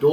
2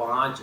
5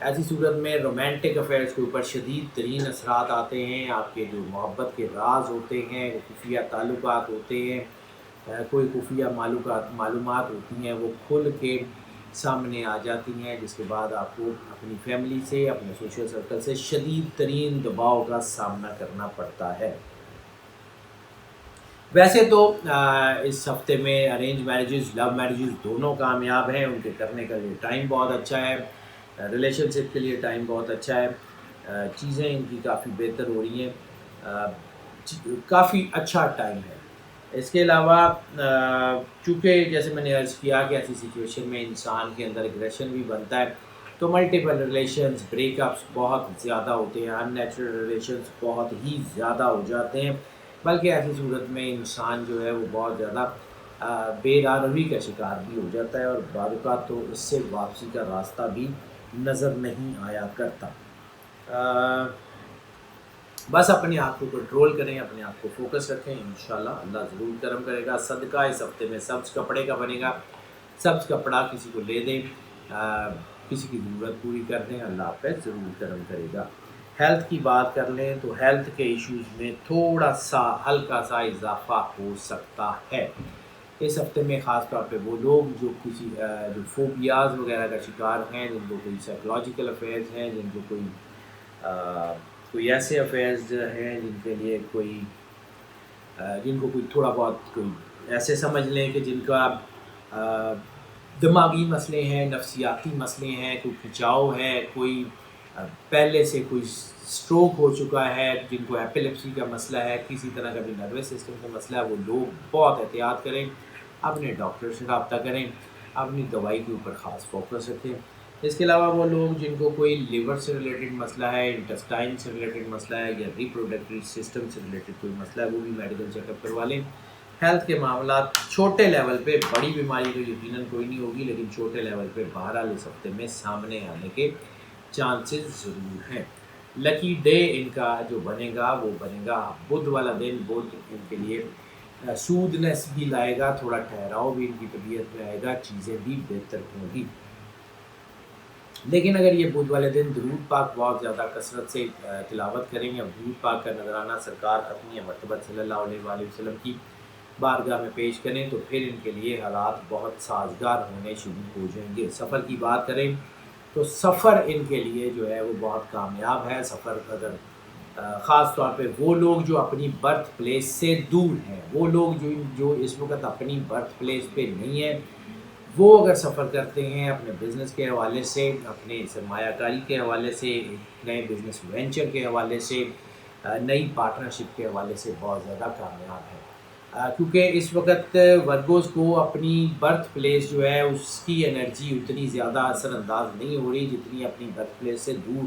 ایسی صورت میں رومانٹک افیئرس کے اوپر شدید ترین اثرات آتے ہیں. آپ کے جو محبت کے راز ہوتے ہیں، خفیہ تعلقات ہوتے ہیں، کوئی خفیہ معلومات ہوتی ہیں، وہ کھل کے سامنے آ جاتی ہیں، جس کے بعد آپ کو اپنی فیملی سے، اپنے سوشل سرکل سے شدید ترین دباؤ کا سامنا کرنا پڑتا ہے. ویسے تو اس ہفتے میں ارینج میرجز، لو میرجز دونوں کامیاب ہیں. ان کے کرنے کا لیے ٹائم بہت اچھا ہے، ریلیشن شپ کے لیے ٹائم بہت اچھا ہے. چیزیں ان کی کافی بہتر ہو رہی ہیں، کافی اچھا ٹائم ہے. اس کے علاوہ چونکہ جیسے میں نے عرض کیا کہ ایسی سچویشن میں انسان کے اندر ایگریشن بھی بنتا ہے، تو ملٹیپل ریلیشنز، بریک اپس بہت زیادہ ہوتے ہیں، ان نیچرل ریلیشنز بہت ہی زیادہ ہو جاتے ہیں. بلکہ ایسی صورت میں انسان جو ہے وہ بہت زیادہ بے راروی کا شکار بھی ہو جاتا ہے، اور بعض اوقات تو اس سے واپسی کا راستہ بھی نظر نہیں آیا کرتا. بس اپنے آپ کو کنٹرول کریں، اپنے آپ کو فوکس رکھیں، انشاءاللہ اللہ ضرور کرم کرے گا. صدقہ اس ہفتے میں سبز کپڑے کا بنے گا. سبز کپڑا کسی کو لے دیں، کسی کی ضرورت پوری کر دیں، اللہ آپ پہ ضرور کرم کرے گا. ہیلتھ کی بات کر لیں تو ہیلتھ کے ایشوز میں تھوڑا سا ہلکا سا اضافہ ہو سکتا ہے اس ہفتے میں. خاص طور پہ وہ لوگ جو جو فوبیاز وغیرہ کا شکار ہیں، جن کو کوئی سائیکولوجیکل افیئرز ہیں، جن کو کوئی ایسے افیئرز ہیں جن کے لیے جن کو کوئی تھوڑا بہت کوئی ایسے سمجھ لیں کہ جن کا دماغی مسئلے ہیں، نفسیاتی مسئلے ہیں، کوئی کھنچاؤ ہے، کوئی پہلے سے کوئی سٹروک ہو چکا ہے، جن کو ایپیلیپسی کا مسئلہ ہے، کسی طرح کا بھی نروس سسٹم کا مسئلہ ہے، وہ لوگ بہت احتیاط کریں، اپنے ڈاکٹر سے رابطہ کریں، اپنی دوائی کے اوپر خاص فوکس رکھیں. اس کے علاوہ وہ لوگ جن کو کوئی لیور سے ریلیٹڈ مسئلہ ہے، انٹسٹائن سے ریلیٹڈ مسئلہ ہے، یا ریپروڈکٹری سسٹم سے ریلیٹڈ کوئی مسئلہ ہے، وہ بھی میڈیکل چیک اپ کروا لیں. ہیلتھ کے معاملات چھوٹے لیول پہ، بڑی بیماری تو یقیناً کوئی نہیں ہوگی، لیکن چھوٹے لیول پہ بہرحال اس ہفتے میں سامنے آنے کے چانسز ضرور ہیں. لکی ڈے ان کا جو بنے گا وہ بنے گا بدھ والا دن. بدھ ان کے لیے سودنس بھی لائے گا، تھوڑا ٹھہراؤ بھی ان کی طبیعت میں آئے گا، چیزیں بھی بہتر ہوں گی. لیکن اگر یہ بدھ والے دن درود پاک بہت زیادہ کثرت سے تلاوت کریں گے، درود پاک کا نذرانہ سرکار اپنی مرتبہ صلی اللہ علیہ وآلہ وسلم کی بارگاہ میں پیش کریں، تو پھر ان کے لیے حالات بہت سازگار ہونے شروع ہو جائیں گے. سفر کی بات کریں تو سفر ان کے لیے جو ہے وہ بہت کامیاب ہے. سفر اگر خاص طور پہ وہ لوگ جو اپنی برتھ پلیس سے دور ہیں، وہ لوگ جو اس وقت اپنی برتھ پلیس پہ نہیں ہیں، وہ اگر سفر کرتے ہیں اپنے بزنس کے حوالے سے، اپنے سرمایہ کاری کے حوالے سے، نئے بزنس وینچر کے حوالے سے، نئی پارٹنرشپ کے حوالے سے بہت زیادہ کامیاب ہے. کیونکہ اس وقت ورگوز کو اپنی برتھ پلیس جو ہے اس کی انرجی اتنی زیادہ اثر انداز نہیں ہو رہی جتنی اپنی برتھ پلیس سے دور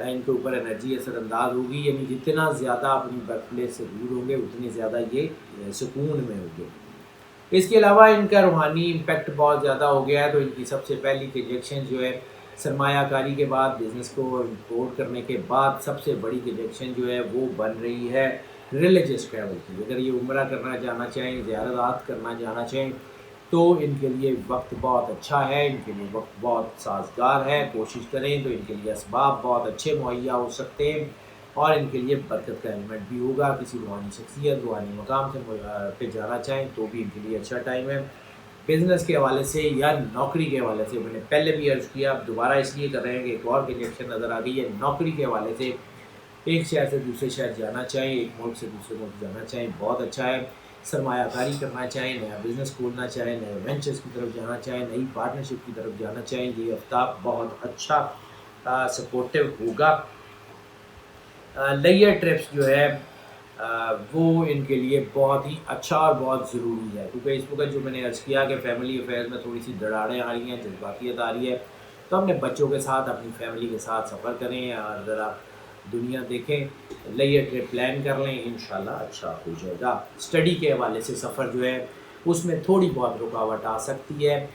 ان کے اوپر انرجی اثر انداز ہوگی. یعنی جتنا زیادہ اپنی برتھ پلیس سے دور ہوں گے اتنی زیادہ یہ سکون میں ہوں گے. اس کے علاوہ ان کا روحانی امپیکٹ بہت زیادہ ہو گیا ہے، تو ان کی سب سے پہلی پروجیکشن جو ہے سرمایہ کاری کے بعد، بزنس کو امپورٹ کرنے کے بعد سب سے بڑی پروجیکشن جو ہے وہ بن رہی ہے ریلیجس ٹریول کی. اگر یہ عمرہ کرنا جانا چاہیں، زیارات کرنا جانا چاہیں، تو ان کے لیے وقت بہت اچھا ہے، ان کے لیے وقت بہت سازگار ہے. کوشش کریں تو ان کے لیے اسباب بہت اچھے مہیا ہو سکتے ہیں، اور ان کے لیے برکت کا ایلیمنٹ بھی ہوگا. کسی روحانی شخصیت، روحانی مقام سے پہ جانا چاہیں تو بھی ان کے لیے اچھا ٹائم ہے. بزنس کے حوالے سے یا نوکری کے حوالے سے، میں نے پہلے بھی عرض کیا، اب دوبارہ اس لیے کر رہے ہیں کہ ایک اور پروجیکشن نظر آ گئی ہے. نوکری کے حوالے سے ایک شہر سے دوسرے شہر جانا چاہیں، ایک ملک سے دوسرے ملک جانا چاہیں، بہت اچھا ہے. سرمایہ کاری کرنا چاہیں، نیا بزنس کھولنا چاہیں، نئے وینچرز کی طرف جانا چاہیں، نئی پارٹنرشپ کی طرف جانا چاہیں، یہ ہفتہ بہت اچھا سپورٹیو ہوگا. لیئر ٹرپس جو ہے وہ ان کے لیے بہت ہی اچھا اور بہت ضروری ہے، کیونکہ اس وقت جو میں نے عرض کیا کہ فیملی افیئرز میں تھوڑی سی دراڑیں آ رہی ہیں، جذباتیت آ رہی ہے، تو اپنے بچوں کے ساتھ، اپنی فیملی کے ساتھ سفر کریں اور ذرا دنیا دیکھیں. لیئر ٹرپ پلان کر لیں، انشاءاللہ اچھا ہو جائے گا. اسٹڈی کے حوالے سے سفر جو ہے اس میں تھوڑی بہت رکاوٹ آ سکتی ہے.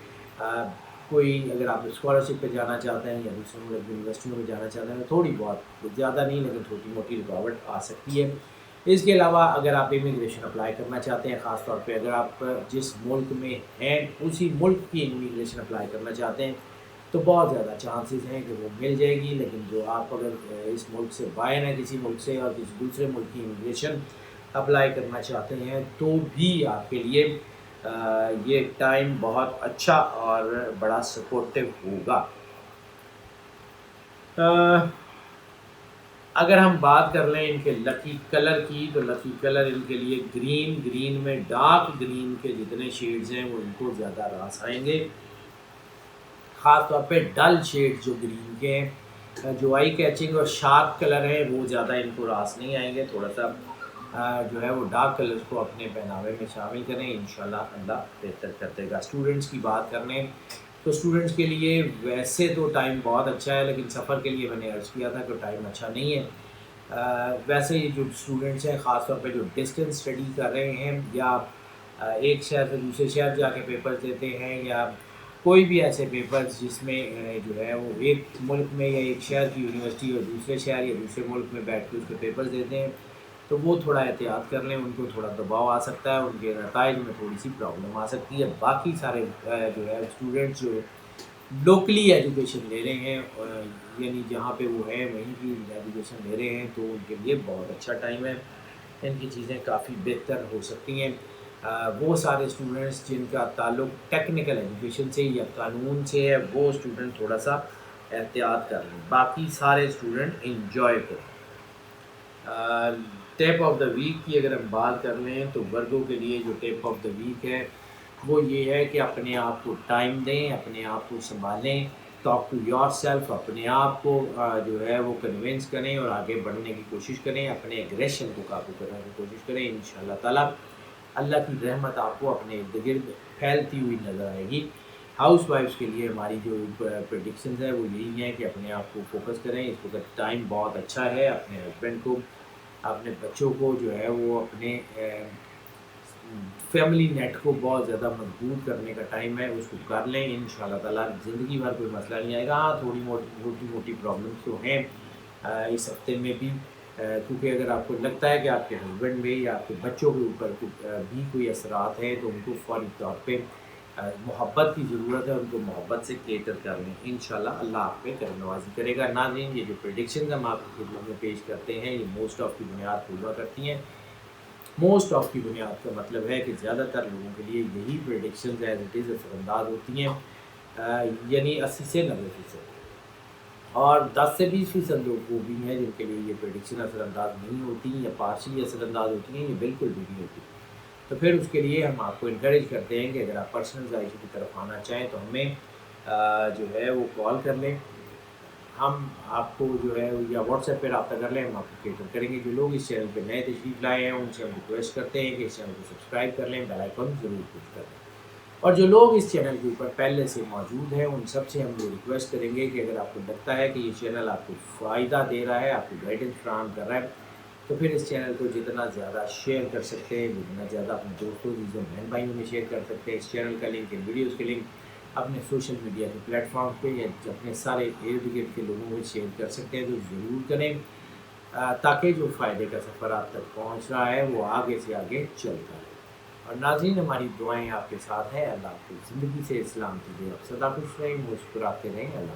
کوئی اگر آپ اسکالرشپ پہ جانا چاہتے ہیں یا دوسرے ملک یونیورسٹیوں میں جانا چاہتے ہیں، تھوڑی بہت، زیادہ نہیں لیکن چھوٹی موٹی رکاوٹ آ سکتی ہے. اس کے علاوہ اگر آپ امیگریشن اپلائی کرنا چاہتے ہیں، خاص طور پہ اگر آپ جس ملک میں ہیں اسی ملک کی امیگریشن اپلائی کرنا چاہتے ہیں، تو بہت زیادہ چانسز ہیں کہ وہ مل جائے گی. لیکن جو آپ اگر اس ملک سے باہر ہیں کسی ملک سے اور کسی دوسرے ملک کی امیگریشن اپلائی کرنا چاہتے ہیں تو بھی آپ کے لیے یہ ٹائم بہت اچھا اور بڑا سپورٹیو ہوگا. اگر ہم بات کر لیں ان کے لکی کلر کی تو لکی کلر ان کے لیے گرین میں ڈارک گرین کے جتنے شیڈز ہیں وہ ان کو زیادہ راس آئیں گے. خاص طور پہ ڈل شیڈ جو گرین کے ہیں جو آئی کیچنگ اور شارپ کلر ہیں وہ زیادہ ان کو راس نہیں آئیں گے. تھوڑا سا جو ہے وہ ڈارک کلرز کو اپنے پہناوے میں شامل کریں, انشاءاللہ اللہ بہتر کر دے گا. اسٹوڈنٹس کی بات کر لیں تو اسٹوڈنٹس کے لیے ویسے تو ٹائم بہت اچھا ہے, لیکن سفر کے لیے میں نے عرض کیا تھا کہ ٹائم اچھا نہیں ہے. ویسے جو اسٹوڈنٹس ہیں خاص طور پہ جو ڈسٹینس اسٹڈی کر رہے ہیں یا ایک شہر سے دوسرے شہر جا کے پیپرز دیتے ہیں یا کوئی بھی ایسے پیپرز جس میں جو ہے وہ ایک ملک میں یا ایک شہر کی یونیورسٹی اور دوسرے شہر یا دوسرے ملک میں بیٹھ کے اس کے پیپرز دیتے ہیں تو وہ تھوڑا احتیاط کر لیں. ان کو تھوڑا دباؤ آ سکتا ہے, ان کے نتائج میں تھوڑی سی پرابلم آ سکتی ہے. باقی سارے جو ہے اسٹوڈنٹس جو لوکلی ایجوکیشن لے رہے ہیں یعنی جہاں پہ وہ ہیں وہیں کی ایجوکیشن لے رہے ہیں تو ان کے لیے بہت اچھا ٹائم ہے. ان کی چیزیں کافی بہتر ہو سکتی ہیں. وہ سارے اسٹوڈنٹس جن کا تعلق ٹیکنیکل ایجوکیشن سے یا قانون سے ہے وہ اسٹوڈنٹ تھوڑا سا احتیاط کر لیں. باقی سارے اسٹوڈنٹ انجوائے کریں. ٹیپ آف دا ویک کی اگر ہم بات کر لیں تو ورگو کے لیے جو ٹیپ آف دا ویک ہے وہ یہ ہے کہ اپنے آپ کو ٹائم دیں, اپنے آپ کو سنبھالیں, ٹاک ٹو یور سیلف, اپنے آپ کو جو ہے وہ کنونس کریں اور آگے بڑھنے کی کوشش کریں, اپنے ایگریشن کو قابو کرنے کی کوشش کریں. انشاءاللہ تعالیٰ اللہ کی رحمت آپ کو اپنے ارد گرد پھیلتی ہوئی نظر آئے گی. ہاؤس وائفس کے لیے ہماری جو پریڈکشنز ہے وہ یہی ہیں کہ اپنے آپ کو فوکس کریں. اس وقت ٹائم بہت اچھا ہے, اپنے ہسبینڈ کو اپنے بچوں کو جو ہے وہ اپنے فیملی نیٹ کو بہت زیادہ مضبوط کرنے کا ٹائم ہے, اس کو کر لیں. انشاءاللہ تعالیٰ زندگی بھر کوئی مسئلہ نہیں آئے گا. ہاں تھوڑی موٹی پرابلمس تو ہیں اس ہفتے میں بھی, کیونکہ اگر آپ کو لگتا ہے کہ آپ کے ہسبینڈ میں یا آپ کے بچوں کے اوپر بھی کوئی اثرات ہیں تو ان کو فوری طور پہ محبت کی ضرورت ہے, ان کو محبت سے کیٹر کر لیں. انشاءاللہ اللہ آپ پہ کرم نوازی کرے گا. ناظرین یہ جو پریڈکشنز ہم آپ کی خدمت میں پیش کرتے ہیں یہ موسٹ آف کی بنیاد پر ہوا کرتی ہیں. موسٹ آف کی بنیاد کا مطلب ہے کہ زیادہ تر لوگوں کے لیے یہی پریڈکشنز ایز اٹ از اثر انداز ہوتی ہیں, یعنی 80 سے 90%, اور 10 سے 20% لوگ وہ بھی ہیں جن کے لیے یہ پریڈکشن اثر انداز نہیں ہوتی یا پارشلی اثر انداز ہوتی ہیں, یہ بالکل بھی نہیں ہوتی. تو پھر اس کے لیے ہم آپ کو انکریج کرتے ہیں کہ اگر آپ پرسنلائزیشن کی طرف آنا چاہیں تو ہمیں جو ہے وہ کال کر لیں, ہم آپ کو جو ہے یا واٹس ایپ پہ رابطہ کر لیں, ہم آپ کو کیٹر کریں گے. جو لوگ اس چینل پہ نئے تشریف لائے ہیں ان سے ہم ریکویسٹ کرتے ہیں کہ اس چینل کو سبسکرائب کر لیں, بیل آئیکن ضرور پریس کر لیں. اور جو لوگ اس چینل کے اوپر پہلے سے موجود ہیں ان سب سے ہم یہ ریکویسٹ کریں گے کہ اگر آپ کو لگتا ہے کہ یہ چینل آپ کو فائدہ دے رہا ہے, آپ کو گائیڈنس فراہم کر رہا ہے, تو پھر اس چینل کو جتنا زیادہ شیئر کر سکتے ہیں, جتنا زیادہ اپنے دوستوں عزیزوں بہن بھائیوں میں شیئر کر سکتے ہیں. اس چینل کا لنک, ان ویڈیوز کے لنک اپنے سوشل میڈیا کے پلیٹ فارم پہ یا اپنے سارے ارد گرد کے لوگوں کو شیئر کر سکتے ہیں تو ضرور کریں, تاکہ جو فائدے کا سفر آپ تک پہنچ رہا ہے وہ آگے سے آگے چلتا ہے. اور ناظرین ہماری دعائیں آپ کے ساتھ ہیں. اللہ آپ کی زندگی سے سلامتی دے, آپ سدا خوش رہیں, مسکراتے رہیں. اللہ